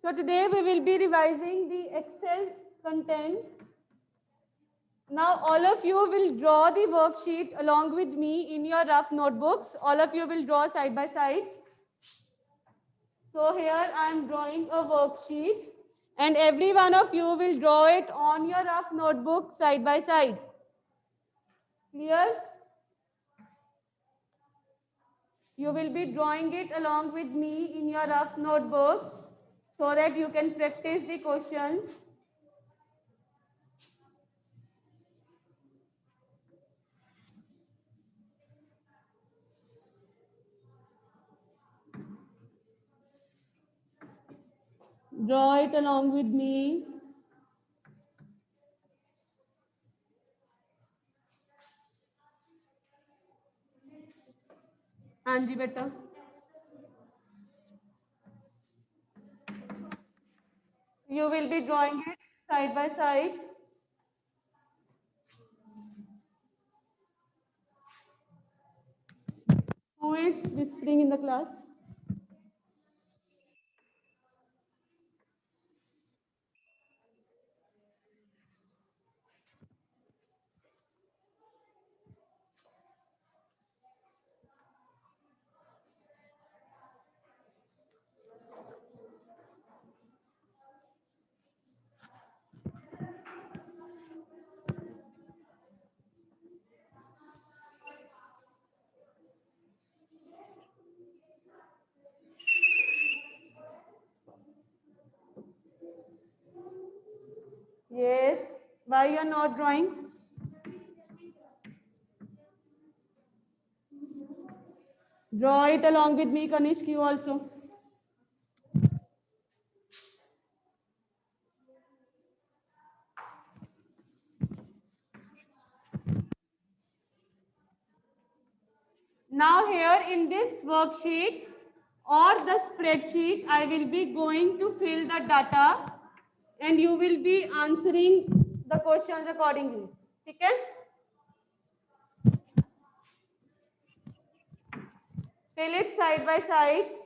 So today we will be revising the Excel content. Now all of you will draw the worksheet along with me in your rough notebooks. All of you will draw side by side. So here I am drawing a worksheet and every one of you will draw it on your rough notebook side by side. Clear? You will be drawing it along with me in your rough notebook so that you can practice the questions. Draw it along with me. हाँ जी बेटा. You will be drawing it side by side. Who is whispering in the class? Yes. Why you are not drawing? Draw it along with me, Kanishk, you also. Now here in this worksheet or the spreadsheet, I will be going to fill the data and you will be answering the questions accordingly. ठीक है? Fill it side by side.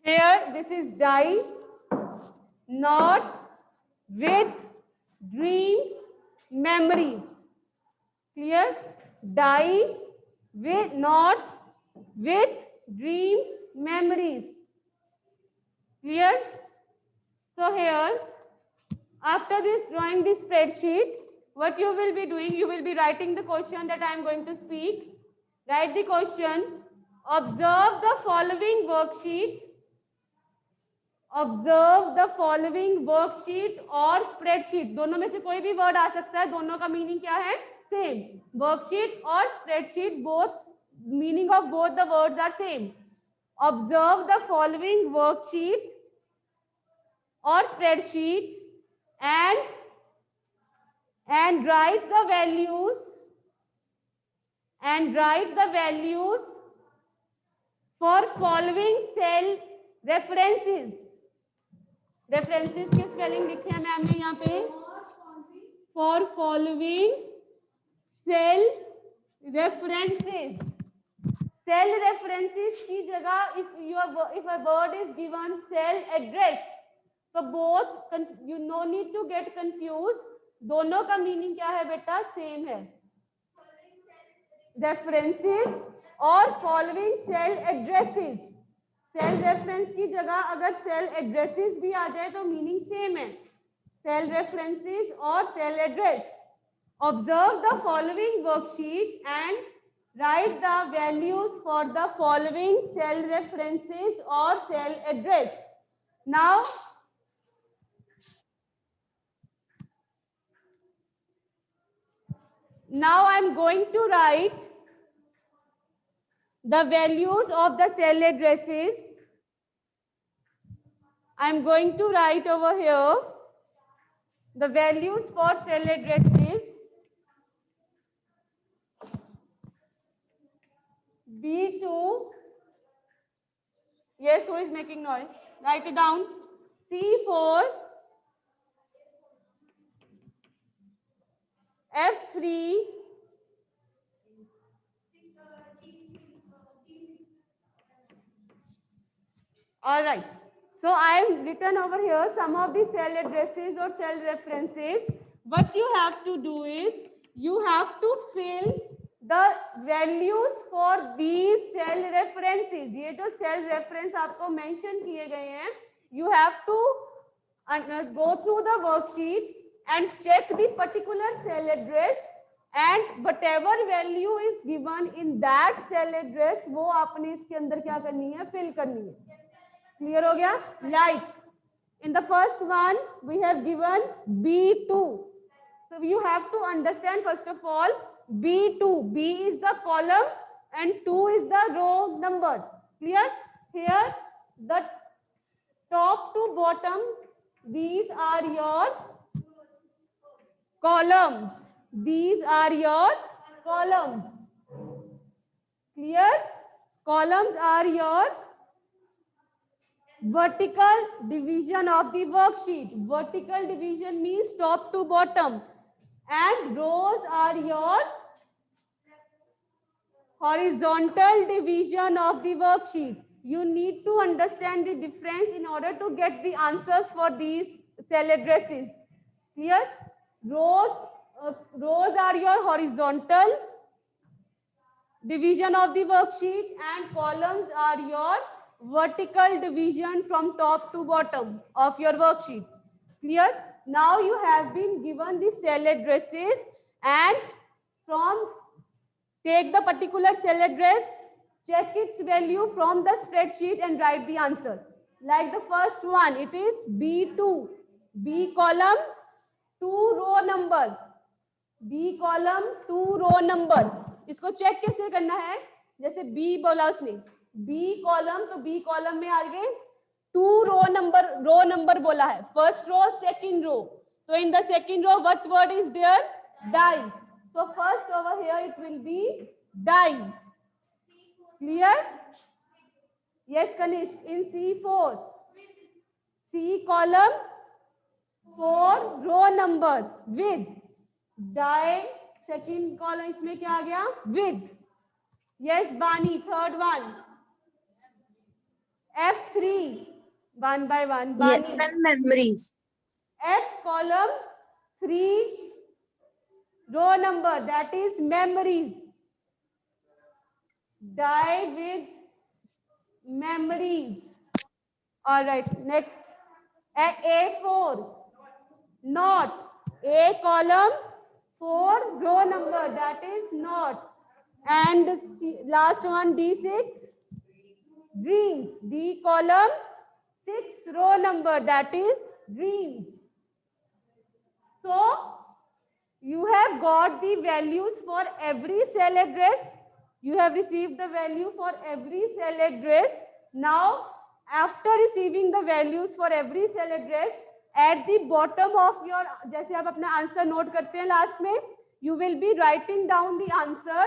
Here, this is die, not with dreams, memories. Clear? Die with not with dreams, memories. Clear? So here, after this drawing the spreadsheet, what you will be doing, you will be writing the question that I am going to speak. Write the question. Observe the following worksheet. Observe the following worksheet और spreadsheet. दोनों में से कोई भी word आ सकता है. दोनों का meaning क्या है? Same. Worksheet और spreadsheet, both meaning of both the words are same. Observe the following worksheet or spreadsheet and write the values for following cell references. References के स्पेलिंग लिखे हैं मैम ने यहाँ पे. For following cell references. Cell references की जगह if a word is given cell address, so both you no need to get confused. दोनों का मीनिंग क्या है बेटा? सेम है. रेफरेंसेस और following cell addresses. Cell reference की जगह अगर सेल एड्रेसेस भी आ जाए तो मीनिंग सेम है. सेल रेफरेंसेस और cell address. Observe the following worksheet and write the values for the following cell references और cell address. Now I am going to write the values of the cell addresses. I am going to write over here the values for cell addresses B2. Yes, who is making noise? Write it down. C4, F3, all right. So I have written over here some of the cell addresses or cell references. What you have to do is you have to fill the values for these cell references. ये जो cell reference आपको mention किए गए हैं, you have to go through the worksheet and check the particular cell address and whatever value is given in that cell address वो आपने इसके अंदर क्या करनी है, fill करनी है. Clear हो गया? Like in the first one we have given B2. So you have to understand first of all B2. B is the column and 2 is the row number. Clear? Here the top to bottom, these are your columns. These are your columns. Clear? Columns are your vertical division of the worksheet. Vertical division means top to bottom. And rows are your horizontal division of the worksheet. You need to understand the difference in order to get the answers for these cell addresses. Clear? Rows are your horizontal division of the worksheet and columns are your vertical division from top to bottom of your worksheet. Clear? Now you have been given the cell addresses and from take the particular cell address, check its value from the spreadsheet and write the answer. Like the first one, it is B2. B column, 2 row number. B column, 2 row number. इसको check कैसे करना है? जैसे B बोला उसने, B column, तो B column में आगे 2 row number बोला है. First row, second row. So in the second row, what word is there? Die. So first over here it will be die. Clear? Yes, Kanish. In C4, C column, 4 row number with die. Second column इसमें क्या आ गया? With. Yes, Bani. Third one. F3. One by one. Bani. Yes, memories. F column 3 row number, that is memories. Die with memories. All right, next. A4 not. A column 4 row number, that is not. And last one D6 dreams. D column 6 row number, that is dreams. So you have got the values for every cell address. You have received the value for every cell address. Now, after receiving the values for every cell address, at the bottom of your, जैसे आप अपना answer note करते हैं last में, you will be writing down the answer.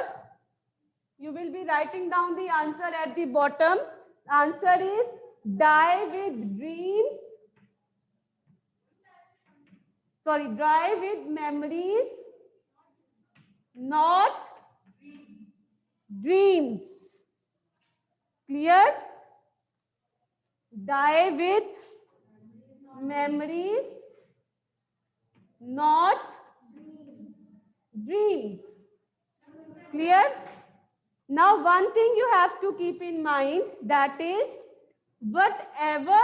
You will be writing down the answer at the bottom. Answer is die with dreams. Sorry, die with memories, not dreams. Clear? Die with memories, not dreams. Clear? Now one thing you have to keep in mind, that is whatever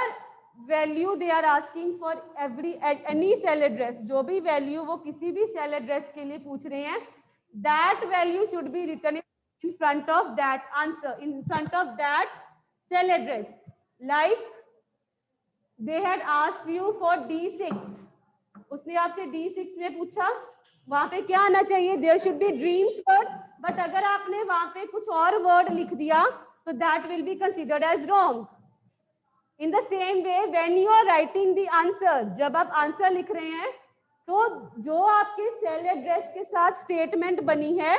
value they are asking for any cell address, जो भी value वो किसी भी cell address के लिए पूछ रहे हैं, that value should be written in front of that answer, in front of that cell address. Like they had asked you for D6, उसने आपसे D6 में पूछा, वहां पे क्या आना चाहिए? There should be dreams word, but अगर आपने वहां पे कुछ और word लिख दिया, तो that will be considered as wrong. In the same way, when you are writing the answer, जब आप आंसर लिख रहे हैं, तो जो आपके सेल एड्रेस के साथ स्टेटमेंट बनी है,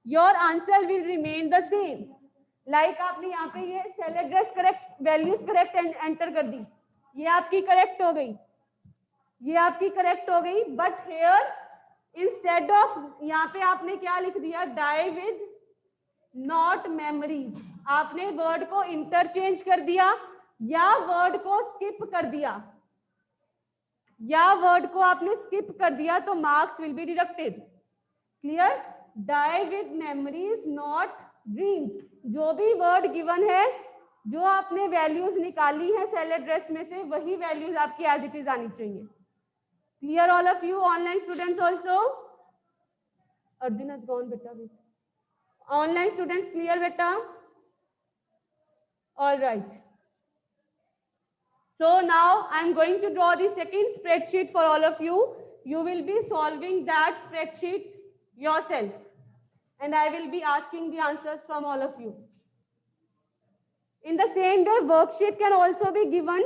your answer will remain the same. Like आपने यहाँ पे ये cell address correct, values correct enter कर दी, ये आपकी करेक्ट हो गई, ये आपकी करेक्ट हो गई। बट हेयर इंस्टेड ऑफ, यहाँ पे आपने क्या लिख दिया, डाई विद नॉट मेमोरीज। आपने वर्ड को इंटरचेंज कर दिया या वर्ड को स्किप कर दिया, या वर्ड को आपने स्किप कर दिया, तो marks will be deducted. Clear? Die with memories not dreams. जो भी वर्ड गिवन है, जो आपने वैल्यूज निकाली है सेल एड्रेस में से, वही वैल्यूज आपकी एज इट इज आनी चाहिए। Clear all of you? Online students also? Arjun has gone बेटा। ऑनलाइन स्टूडेंट्स क्लियर बेटा? All right. So now I am going to draw the second spreadsheet for all of you. You will be solving that spreadsheet yourself, and I will be asking the answers from all of you. In the same way, worksheet can also be given.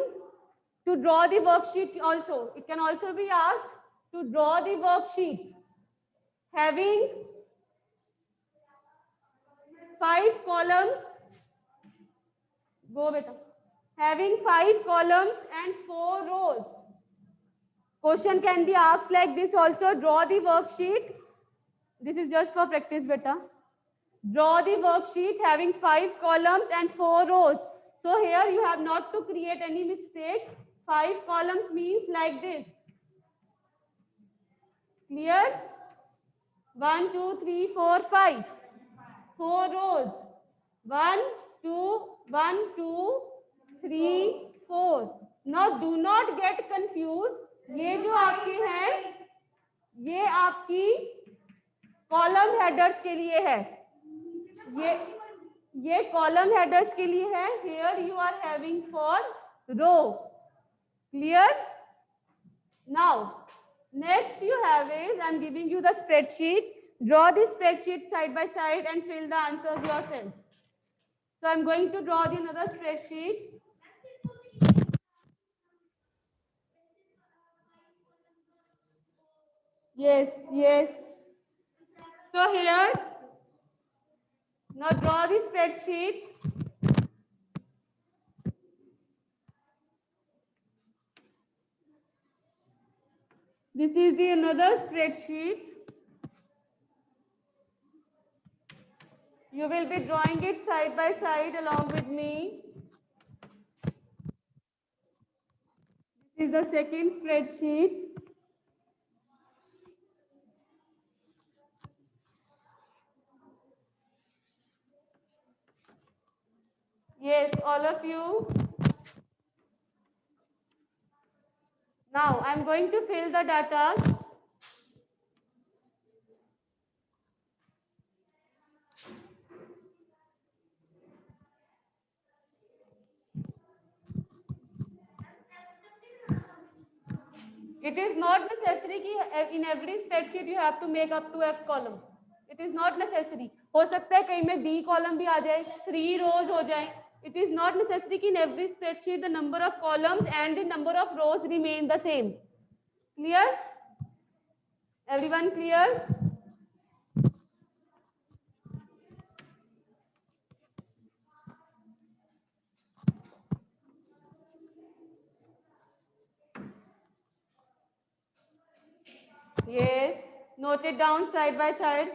To draw the worksheet also, it can also be asked to draw the worksheet having 5 columns. Go beta. Having 5 columns and 4 rows. Question can be asked like this also. Draw the worksheet. This is just for practice beta. Draw the worksheet having 5 columns and 4 rows. So here you have not to create any mistake. 5 columns means like this. Clear? 1, 2, 3, 4, 5. 4 rows. 1, 2, 1, 2, 3, 4. Now do not get confused. ये जो आपके हैं, ये आपकी column headers के लिए है, ये कॉलम हेडर्स के लिए है। Here you are having for row. Clear? Now next you have is, I am giving you the spreadsheet. Draw the spreadsheet side by side and fill the answers yourself. So I am going to draw the another spreadsheet. Yes, yes. So here, now draw the spreadsheet. This is the another spreadsheet. You will be drawing it side by side along with me. This is the second spreadsheet. Yes, all of you. Now I am going to fill the data. It is not necessary कि in every spreadsheet you have to make up to F column. It is not necessary. हो सकता है कहीं में D column भी आ जाए, 3 rows हो जाए. It is not necessary कि in every spreadsheet the number of columns and the number of rows remain the same. Clear? Everyone clear? Yes. Note it down side by side.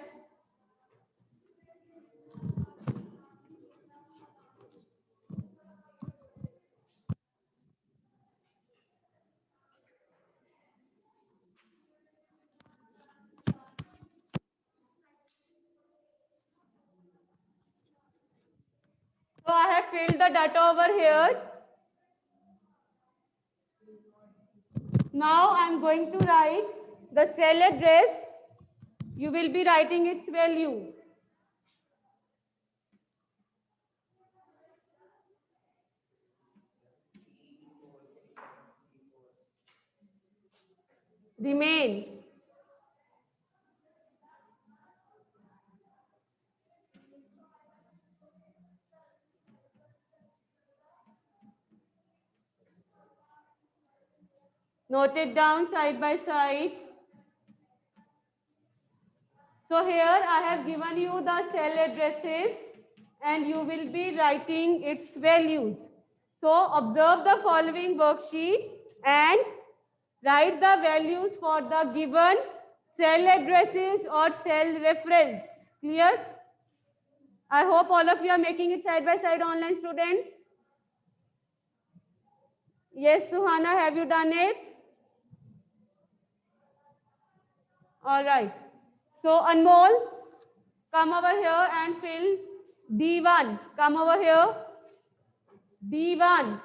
So I have filled the data over here. Now I am going to write the cell address. You will be writing its value. Remain. Note it down side by side. So here I have given you the cell addresses and you will be writing its values. So observe the following worksheet and write the values for the given cell addresses or cell reference. Clear? I hope all of you are making it side by side, online students. Yes, Suhana, have you done it? All right. So Anmol, come over here and fill D1. Come over here. D1.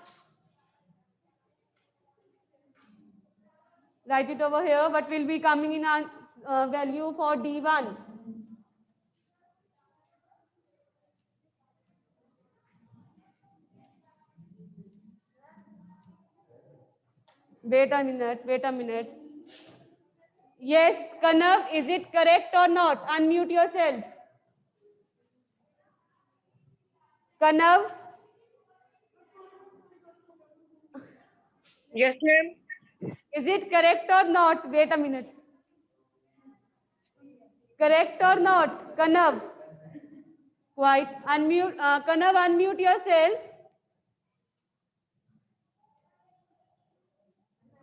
Write it over here, but will be coming in a value for D1. Wait a minute. Yes, Kanav, is it correct or not? Unmute yourself. Kanav? Yes, ma'am. Is it correct or not? Wait a minute. Correct or not? Kanav? Quite. Unmute. Kanav, unmute yourself.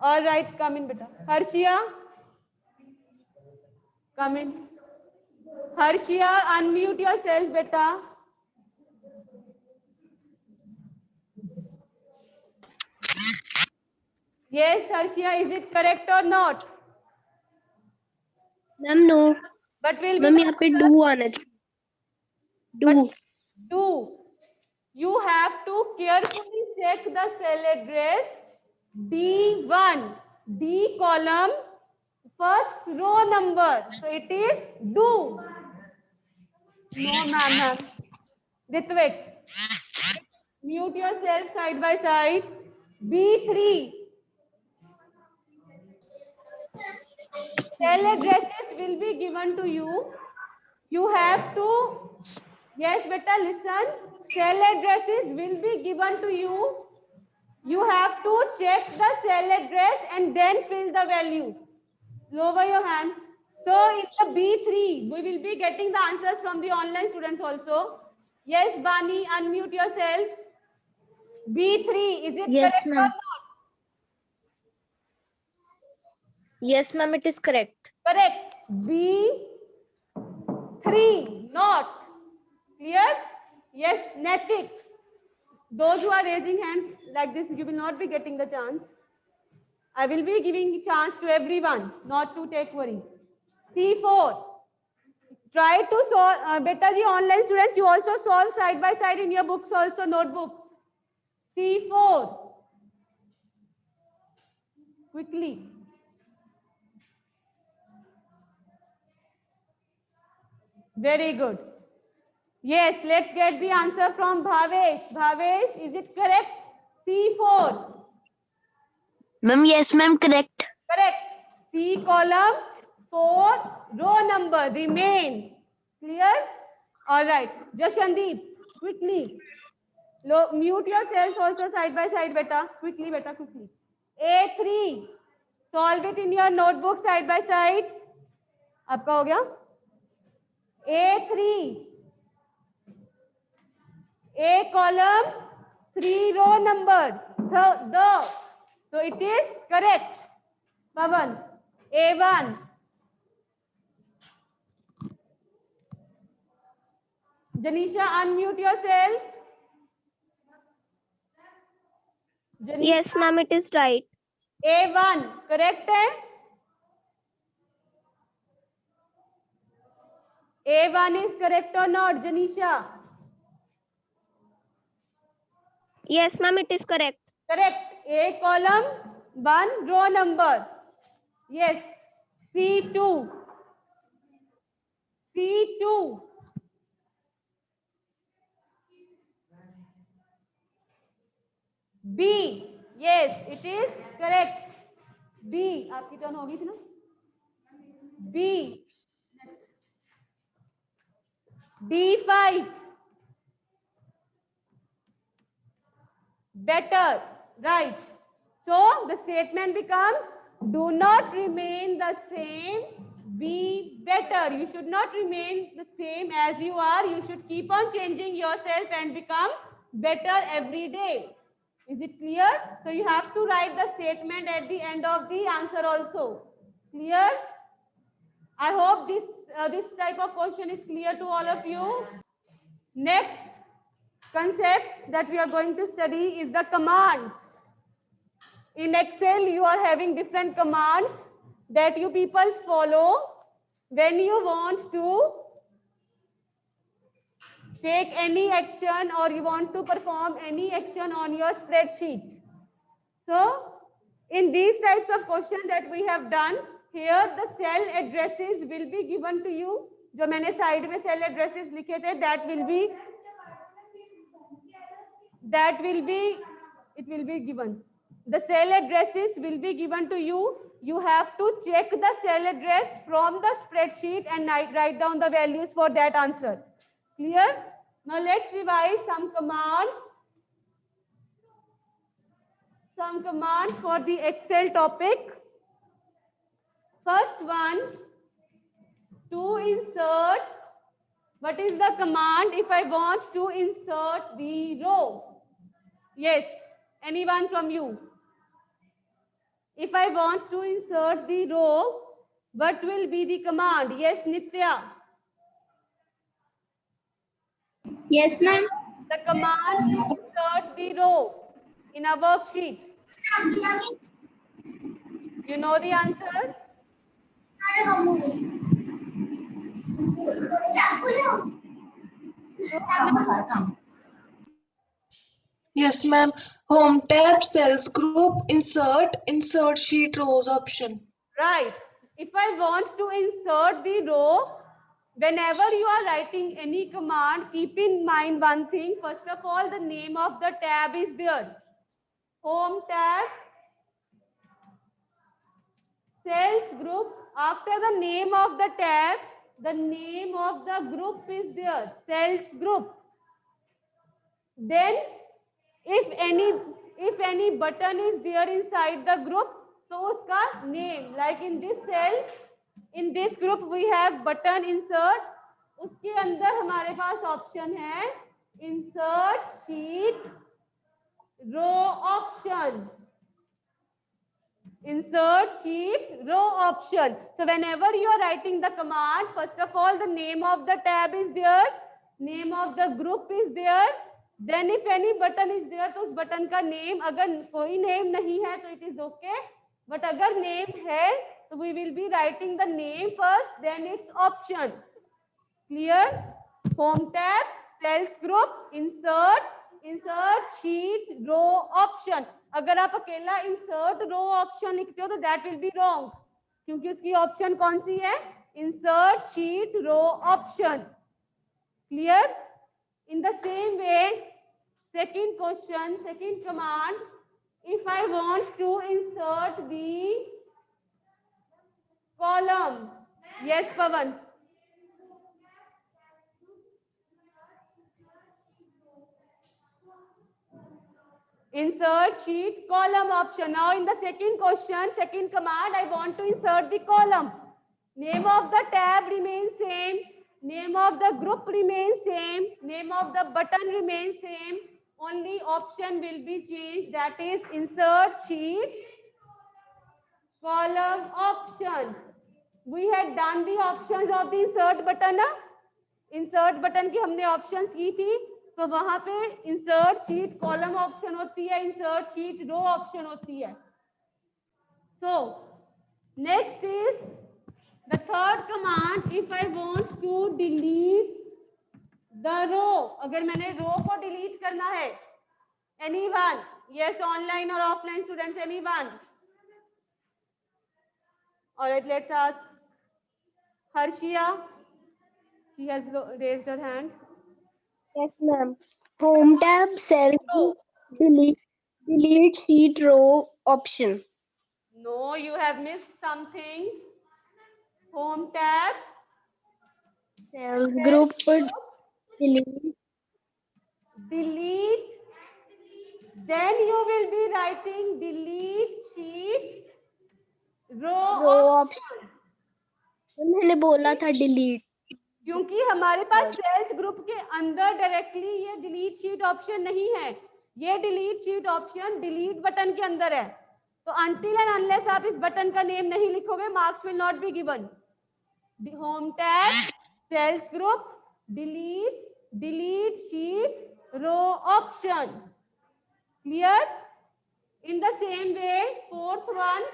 All right, come in, beta. Harshia? Come in. Harshia, unmute yourself, beta. Yes, Harshia, is it correct or not? Ma'am no But will be ma'am यहाँ पे do आना चाहिए do do. You have to carefully check the cell address D1, D column, first row number. So it is do. No, ma'am. Ritvik, mute yourself side by side. B3. Cell addresses will be given to you. You have to, yes, beta, listen. Cell addresses will be given to you. You have to check the cell address and then fill the value. Lower your hand. So in the B3, we will be getting the answers from the online students also. Yes, Bani, unmute yourself. B3, is it Yes, correct or ma'am. not? Yes, ma'am, it is correct. Correct. B3, not. Clear? Yes, Natik. Those who are raising hands like this, you will not be getting the chance. I will be giving chance to everyone, not to take worry. C4. Try to solve, beta ji online students, you also solve side by side in your books also, notebooks. C4. Quickly. Very good. Yes, let's get the answer from Bhavesh. Bhavesh, is it correct? C4. Ma'am, yes, ma'am, correct. Correct. C column, 4 row number remain. Clear? All right. Jashandeep, quickly. Mute yourselves also side by side, beta. Quickly, beta, quickly. A3. Solve it in your notebook side by side. आपका हो गया? A3. A column, 3 row number. The. So it is correct. Pavan. A1. Janisha, unmute yourself. Janisha, Yes, ma'am, it is right. A1, correct है? A1 is correct or not, Janisha? Yes, ma'am, it is correct. Correct. A column, 1 row number. Yes. C2. C2. B. Yes, it is correct. B. आपकी turn होगी थी ना? B. D5. Better. Right. So the statement becomes, do not remain the same. Be better. better. You should not remain the same as you are. You should keep on changing yourself and become better every day. Is it clear? So you have to write the statement at the end of the answer also. Clear? I hope this type of question is clear to all of you. Next concept that we are going to study is the commands. In Excel, you are having different commands that you people follow when you want to take any action or you want to perform any action on your spreadsheet. So, in these types of questions that we have done, here the cell addresses will be given to you. जो मैंने side में cell addresses लिखे थे, it will be given. The cell addresses will be given to you. You have to check the cell address from the spreadsheet and write down the values for that answer. Clear? Now let's revise some commands. Some commands for the Excel topic. First one, to insert. What is the command if I want to insert the row? Yes, anyone from you? If I want to insert the row, what will be the command? Yes, Nitya. Yes, ma'am. The command to insert the row in a worksheet. You know the answer? Yes, ma'am. Home tab, cells group, insert sheet rows option. Right. If I want to insert the row, whenever you are writing any command, keep in mind one thing. First of all, the name of the tab is there. Home tab, cells group. After the name of the tab, the name of the group is there. Cells group. Then, if any button is there inside the group, so uska name. Like in this cell, in this group we have button insert. उसके अंदर हमारे पास option है insert sheet row option. Insert sheet row option. So whenever you are writing the command, first of all the name of the tab is there, name of the group is there. Then if any button is there, तो उस button का name, अगर कोई name नहीं है तो it is okay. But अगर name है तो we will be writing the name first, then its option. Clear? Home tab, cells group, insert sheet row option. अगर आप अकेला insert row option लिखते हो तो that will be wrong. क्योंकि उसकी option कौन सी है? Insert sheet row option. Clear? In the same way, second question, second command, if I want to insert the column. Yes, Pavan. Insert sheet column option. Now in the second question, second command, I want to insert the column. Name of the tab remains same. Name of the group remains same. Name of the button remains same. Only option will be changed. That is insert sheet column option. We had done the options of the insert button. ना? Insert button की हमने options की थी. तो वहां पे insert sheet column option होती है. Insert sheet row option होती है. So next is the third command. If I want to delete the row, अगर मैंने row को delete करना है, anyone? Yes, online or offline students, anyone? All right, let's ask Harshia. She has raised her hand. Yes, ma'am. Home tab, cell group, delete sheet row option. No, you have missed something. Home tab, Cells group, delete. delete. Then you will be writing delete sheet row Row option. मैंने बोला था delete. क्योंकि हमारे पास sales group के अंदर directly ये delete sheet option नहीं है, ये delete sheet option delete button के अंदर है। तो अनटिल एंड अनलेस आप इस बटन का नेम नहीं लिखोगे, marks will not be given. Home tab, cells group, delete, delete sheet, row option. Clear? In the same way, fourth one,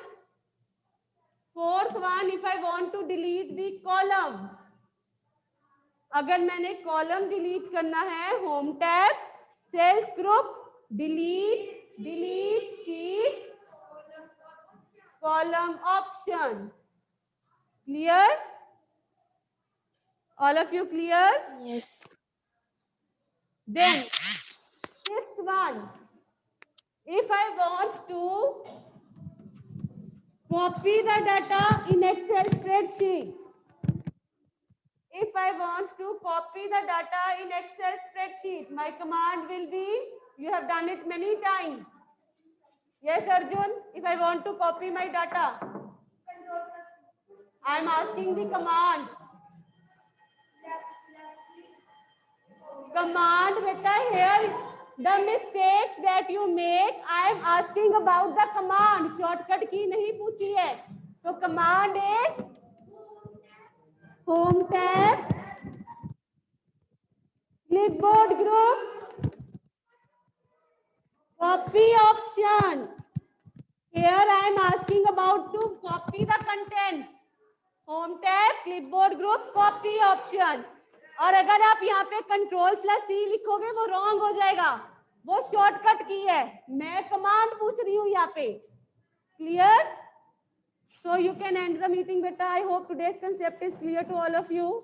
if I want to delete the column, अगर मैंने column delete करना है, home tab, cells group, delete, delete sheet, column option. Clear? All of you clear? Yes. Then fifth one, if I want to copy the data in Excel spreadsheet, if I want to copy the data in Excel spreadsheet, my command will be, you have done it many times. Yes, Arjun, if I want to copy my data, I am asking the command. Command beta, here the mistakes that you make, I am asking about the command. Shortcut key नहीं पूछी है, तो command is home tab, clipboard group, copy option. Here I am asking about to copy the content. Home tab, clipboard group, copy option. और अगर आप यहाँ पे control plus सी लिखोगे वो रॉन्ग हो जाएगा, वो शॉर्टकट की है, मैं कमांड पूछ रही हूँ यहाँ पे। Clear? So you can end the meeting, beta. I hope today's concept is clear to all of you.